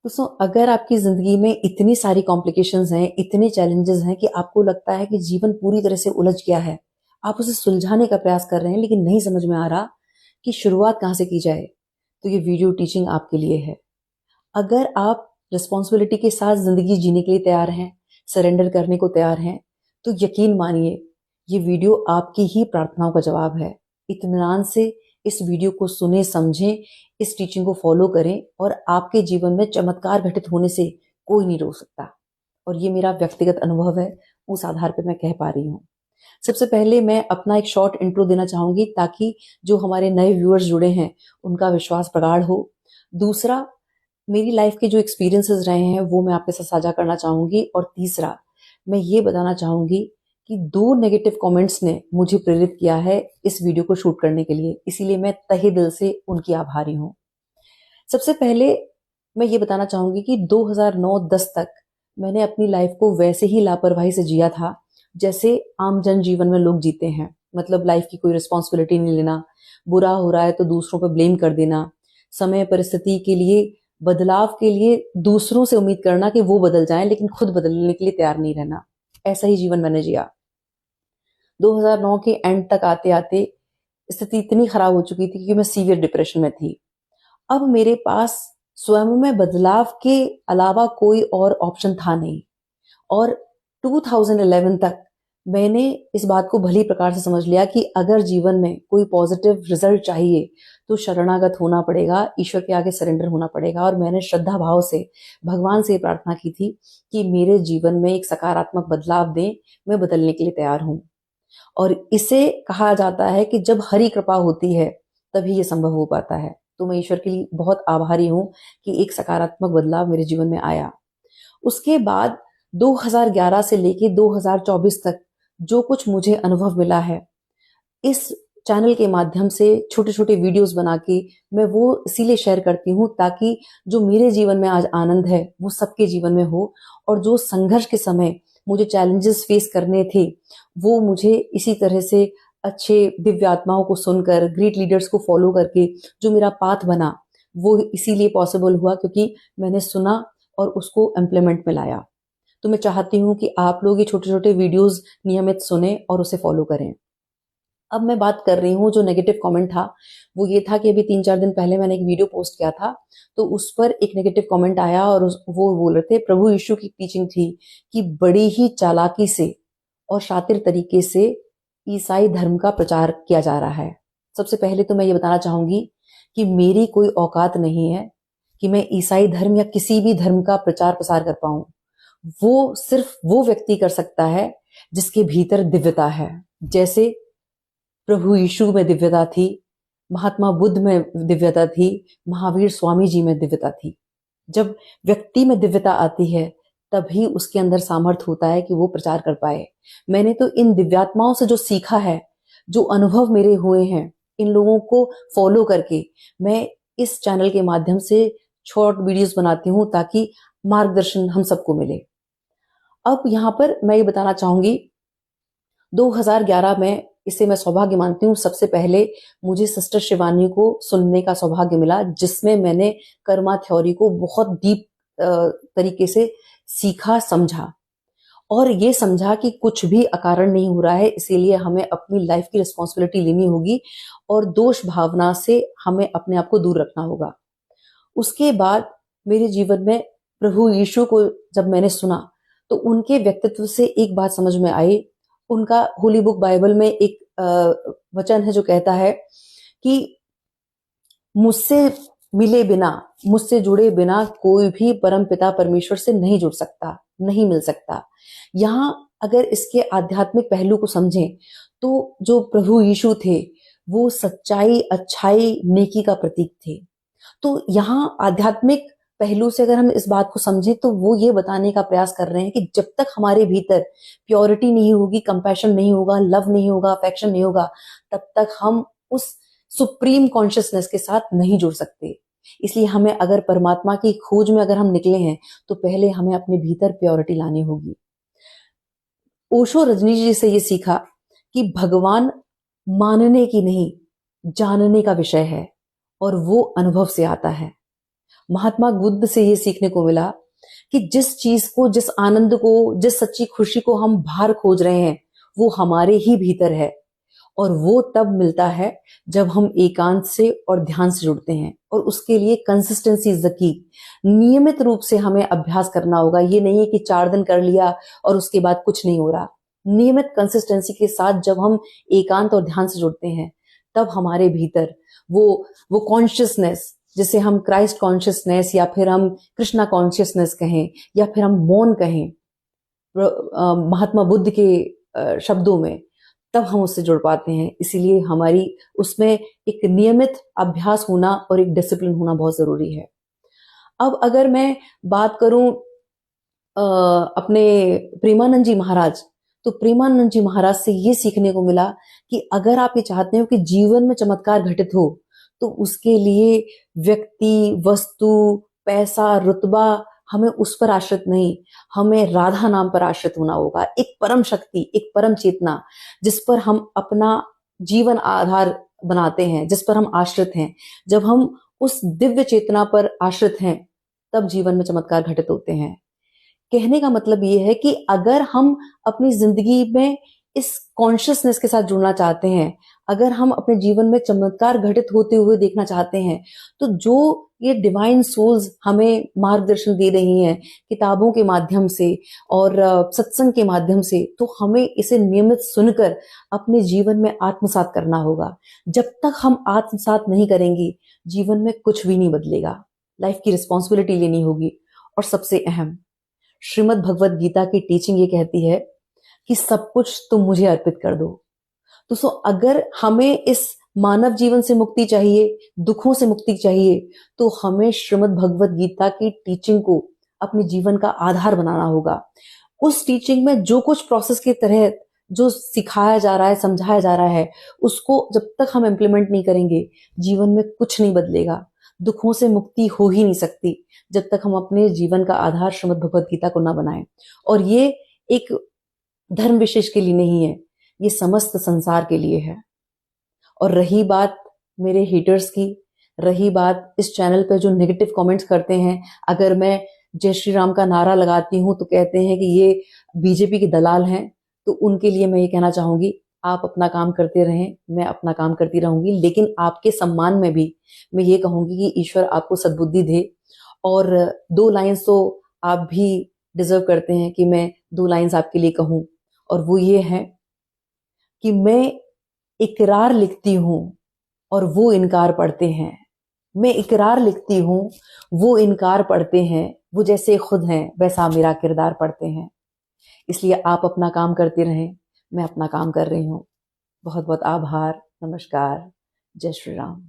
दोस्तों, अगर आपकी जिंदगी में इतनी सारी कॉम्प्लिकेशंस हैं, इतने चैलेंजेस हैं कि आपको लगता है कि जीवन पूरी तरह से उलझ गया है, आप उसे सुलझाने का प्रयास कर रहे हैं लेकिन नहीं समझ में आ रहा कि शुरुआत कहाँ से की जाए, तो ये वीडियो टीचिंग आपके लिए है। अगर आप रिस्पॉन्सिबिलिटी के साथ जिंदगी जीने के लिए तैयार हैं, सरेंडर करने को तैयार हैं, तो यकीन मानिए ये वीडियो आपकी ही प्रार्थनाओं का जवाब है। इत्मीनान से इस वीडियो को सुने, समझें, इस टीचिंग को फॉलो करें और आपके जीवन में चमत्कार घटित होने से कोई नहीं रोक सकता। और ये मेरा व्यक्तिगत अनुभव है, उस आधार पर मैं कह पा रही हूँ। सबसे पहले मैं अपना एक शॉर्ट इंट्रो देना चाहूंगी ताकि जो हमारे नए व्यूअर्स जुड़े हैं उनका विश्वास प्रगाढ़ हो। दूसरा, मेरी लाइफ के जो एक्सपीरियंसेस रहे हैं वो मैं आपके साथ साझा करना चाहूंगी। और तीसरा, मैं ये बताना चाहूंगी कि 2 नेगेटिव कमेंट्स ने मुझे प्रेरित किया है इस वीडियो को शूट करने के लिए, इसीलिए मैं तहे दिल से उनकी आभारी हूँ। सबसे पहले मैं ये बताना चाहूंगी कि 2009-10 तक मैंने अपनी लाइफ को वैसे ही लापरवाही से जिया था जैसे आम जन जीवन में लोग जीते हैं। मतलब लाइफ की कोई रिस्पॉन्सिबिलिटी नहीं लेना, बुरा हो रहा है तो दूसरों पर ब्लेम कर देना, समय परिस्थिति के लिए, बदलाव के लिए दूसरों से उम्मीद करना कि वो बदल जाएं लेकिन खुद बदलने के लिए तैयार नहीं रहना। ऐसा ही जीवन मैंने जिया। 2009 के एंड तक आते आते स्थिति इतनी खराब हो चुकी थी कि मैं सीवियर डिप्रेशन में थी। अब मेरे पास स्वयं में बदलाव के अलावा कोई और ऑप्शन था नहीं। और 2011 तक मैंने इस बात को भली प्रकार से समझ लिया कि अगर जीवन में कोई पॉजिटिव रिजल्ट चाहिए तो शरणागत होना पड़ेगा, ईश्वर के आगे सरेंडर होना पड़ेगा। और मैंने श्रद्धा भाव से भगवान से प्रार्थना की थी कि मेरे जीवन में एक सकारात्मक बदलाव दें, मैं बदलने के लिए तैयार हूं। और इसे कहा जाता है कि जब हरि कृपा होती है तभी ये संभव हो पाता है। तो मैं ईश्वर के लिए बहुत आभारी हूं कि एक सकारात्मक बदलाव मेरे जीवन में आया। उसके बाद 2011 से लेके 2024 तक जो कुछ मुझे अनुभव मिला है, इस चैनल के माध्यम से छोटे छोटे वीडियोस बना के मैं वो इसीलिए शेयर करती हूँ ताकि जो मेरे जीवन में आज आनंद है वो सबके जीवन में हो। और जो संघर्ष के समय मुझे चैलेंजेस फेस करने थे वो मुझे इसी तरह से अच्छे दिव्य आत्माओं को सुनकर, ग्रेट लीडर्स को फॉलो करके जो मेरा पाथ बना वो इसीलिए पॉसिबल हुआ क्योंकि मैंने सुना और उसको इम्प्लीमेंट में लाया। तो मैं चाहती हूँ कि आप लोग ये छोटे छोटे वीडियोस नियमित सुने और उसे फॉलो करें। अब मैं बात कर रही हूँ जो नेगेटिव कमेंट था वो ये था कि अभी 3-4 दिन पहले मैंने एक वीडियो पोस्ट किया था, तो उस पर एक नेगेटिव कमेंट आया और वो बोल रहे थे प्रभु यीशु की टीचिंग थी कि बड़ी ही चालाकी से और शातिर तरीके से ईसाई धर्म का प्रचार किया जा रहा है। सबसे पहले तो मैं ये बताना चाहूंगी कि मेरी कोई औकात नहीं है कि मैं ईसाई धर्म या किसी भी धर्म का प्रचार प्रसार कर पाऊं। वो सिर्फ वो व्यक्ति कर सकता है जिसके भीतर दिव्यता है। जैसे प्रभु यीशु में दिव्यता थी, महात्मा बुद्ध में दिव्यता थी, महावीर स्वामी जी में दिव्यता थी। जब व्यक्ति में दिव्यता आती है तभी उसके अंदर सामर्थ्य होता है कि वो प्रचार कर पाए। मैंने तो इन दिव्यात्माओं से जो सीखा है, जो अनुभव मेरे हुए हैं, इन लोगों को फॉलो करके मैं इस चैनल के माध्यम से शॉर्ट वीडियोस बनाती हूँ ताकि मार्गदर्शन हम सबको मिले। अब यहाँ पर मैं ये बताना चाहूंगी 2011 में इसे मैं सौभाग्य मानती हूँ। सबसे पहले मुझे सिस्टर शिवानी को सुनने का सौभाग्य मिला जिसमें मैंने कर्मा थ्योरी को बहुत डीप तरीके से सीखा, समझा और ये समझा कि कुछ भी अकारण नहीं हो रहा है, इसीलिए हमें अपनी लाइफ की रिस्पॉन्सिबिलिटी लेनी होगी और दोष भावना से हमें अपने आप को दूर रखना होगा। उसके बाद मेरे जीवन में प्रभु यीशु को जब मैंने सुना तो उनके व्यक्तित्व से एक बात समझ में आई। उनका होली बुक बाइबल में एक वचन है जो कहता है कि मुझसे मिले बिना, मुझसे जुड़े बिना कोई भी परम पिता परमेश्वर से नहीं जुड़ सकता, नहीं मिल सकता। यहाँ अगर इसके आध्यात्मिक पहलू को समझें तो जो प्रभु यीशु थे वो सच्चाई, अच्छाई, नेकी का प्रतीक थे। तो यहाँ आध्यात्मिक पहलू से अगर हम इस बात को समझें तो वो ये बताने का प्रयास कर रहे हैं कि जब तक हमारे भीतर प्योरिटी नहीं होगी, कंपैशन नहीं होगा, लव नहीं होगा, अफेक्शन नहीं होगा, तब तक हम उस सुप्रीम कॉन्शियसनेस के साथ नहीं जुड़ सकते। इसलिए हमें अगर परमात्मा की खोज में अगर हम निकले हैं तो पहले हमें अपने भीतर प्योरिटी लानी होगी। ओशो रजनीश जी से ये सीखा कि भगवान मानने की नहीं, जानने का विषय है और वो अनुभव से आता है। महात्मा बुद्ध से ये सीखने को मिला कि जिस चीज को, जिस आनंद को, जिस सच्ची खुशी को हम बाहर खोज रहे हैं, वो हमारे ही भीतर है। और वो तब मिलता है जब हम एकांत से और ध्यान से जुड़ते हैं। और उसके लिए कंसिस्टेंसी इज द की। नियमित रूप से हमें अभ्यास करना होगा। ये नहीं है कि 4 दिन कर लिया और उसके बाद कुछ नहीं हो रहा। नियमित कंसिस्टेंसी के साथ जब हम एकांत और ध्यान से जुड़ते हैं, तब हमारे भीतर वो कॉन्शियसनेस, जिसे हम क्राइस्ट कॉन्शियसनेस या फिर हम कृष्णा कॉन्शियसनेस कहें या फिर हम मौन कहें, महात्मा बुद्ध के शब्दों में, तब हम उससे जुड़ पाते हैं। इसीलिए हमारी उसमें एक नियमित अभ्यास होना और एक डिसिप्लिन होना बहुत जरूरी है। अब अगर मैं बात करूं अपने प्रेमानंद जी महाराज, तो प्रेमानंद जी महाराज से ये सीखने को मिला कि अगर आप ये चाहते हो कि जीवन में चमत्कार घटित हो, तो उसके लिए व्यक्ति, वस्तु, पैसा, रुतबा, हमें उस पर आश्रित नहीं, हमें राधा नाम पर आश्रित होना होगा। एक परम शक्ति, एक परम चेतना, जिस पर हम अपना जीवन आधार बनाते हैं, जिस पर हम आश्रित हैं। जब हम उस दिव्य चेतना पर आश्रित हैं, तब जीवन में चमत्कार घटित होते हैं। कहने का मतलब ये है कि अगर हम अपनी जिंदगी में इस कॉन्शियसनेस के साथ जुड़ना चाहते हैं, अगर हम अपने जीवन में चमत्कार घटित होते हुए देखना चाहते हैं, तो जो ये डिवाइन सोल्स हमें मार्गदर्शन दे रही हैं किताबों के माध्यम से और सत्संग के माध्यम से, तो हमें इसे नियमित सुनकर अपने जीवन में आत्मसात करना होगा। जब तक हम आत्मसात नहीं करेंगे, जीवन में कुछ भी नहीं बदलेगा। लाइफ की रिस्पॉन्सिबिलिटी लेनी होगी। और सबसे अहम, श्रीमद् भगवत गीता की टीचिंग ये कहती है कि सब कुछ तुम मुझे अर्पित कर दो। तो अगर हमें इस मानव जीवन से मुक्ति चाहिए, दुखों से मुक्ति चाहिए, तो हमें श्रीमद् भगवत गीता की टीचिंग को अपने जीवन का आधार बनाना होगा। उस टीचिंग में जो कुछ प्रोसेस के तहत जो सिखाया जा रहा है, समझाया जा रहा है, उसको जब तक हम इम्प्लीमेंट नहीं करेंगे, जीवन में कुछ नहीं बदलेगा। दुखों से मुक्ति हो ही नहीं सकती जब तक हम अपने जीवन का आधार श्रीमद् भगवत गीता को ना बनाएं। और ये एक धर्म विशेष के लिए नहीं है, ये समस्त संसार के लिए है। और रही बात मेरे हेटर्स की, रही बात इस चैनल पे जो नेगेटिव कमेंट्स करते हैं, अगर मैं जय श्री राम का नारा लगाती हूं तो कहते हैं कि ये बीजेपी के दलाल हैं, तो उनके लिए मैं ये कहना चाहूंगी, आप अपना काम करते रहें, मैं अपना काम करती रहूंगी। लेकिन आपके सम्मान में भी मैं ये कहूंगी कि ईश्वर आपको सद्बुद्धि दे। और 2 लाइन्स तो आप भी डिजर्व करते हैं कि मैं 2 लाइन्स आपके लिए कहूं, और वो ये है कि मैं इकरार लिखती हूं और वो इनकार पढ़ते हैं। मैं इकरार लिखती हूं, वो इनकार पढ़ते हैं। वो जैसे खुद हैं वैसा मेरा किरदार पढ़ते हैं। इसलिए आप अपना काम करते रहें, मैं अपना काम कर रही हूं। बहुत बहुत आभार। नमस्कार। जय श्री राम।